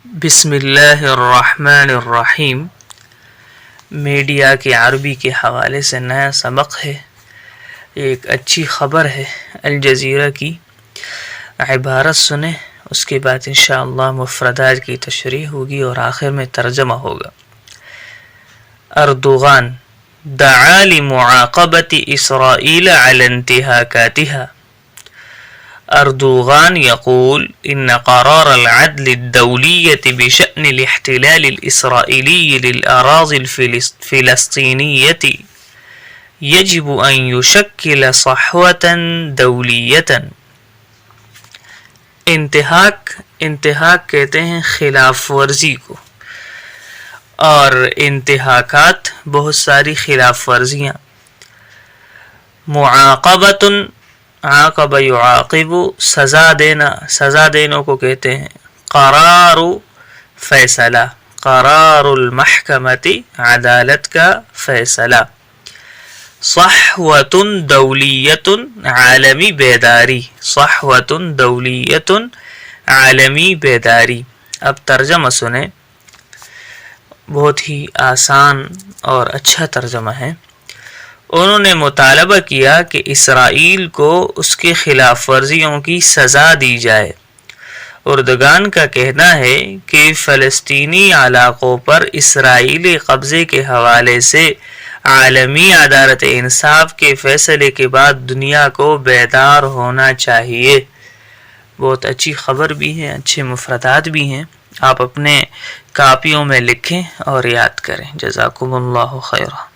بسم اللہ الرحمن الرحیم میڈیا کے عربی کے حوالے سے نیا سبق ہے. ایک اچھی خبر ہے الجزیرہ کی. عبارت سنیں، اس کے بعد انشاءاللہ مفردات کی تشریح ہوگی اور آخر میں ترجمہ ہوگا. اردوغان دعا لمعاقبة إسرائيل على انتهاكاتها. أردوغان يقول إن قرار العدل الدولية بشأن الاحتلال الإسرائيلي للأراضي الفلسطينية يجب أن يشكل صحوة دولية. انتہاک کہتے ہیں خلاف ورزی کو، اور انتہاکات بہت ساری خلاف ورزیاں. معاقبۃ، عاقب یعاقب، سزا دینا کو کہتے ہیں. قرار فیصلہ، قرار المحکمۃ عدالت کا فیصلہ. صحوۃ دولیۃ عالمی بیداری، صحوۃ دولیۃ عالمی بیداری. اب ترجمہ سنیں، بہت ہی آسان اور اچھا ترجمہ ہے. انہوں نے مطالبہ کیا کہ اسرائیل کو اس کے خلاف ورزیوں کی سزا دی جائے. اردوغان کا کہنا ہے کہ فلسطینی علاقوں پر اسرائیلی قبضے کے حوالے سے عالمی عدالت انصاف کے فیصلے کے بعد دنیا کو بیدار ہونا چاہیے. بہت اچھی خبر بھی ہے، اچھے مفردات بھی ہیں. آپ اپنے کاپیوں میں لکھیں اور یاد کریں. جزاکم اللہ خیرہ.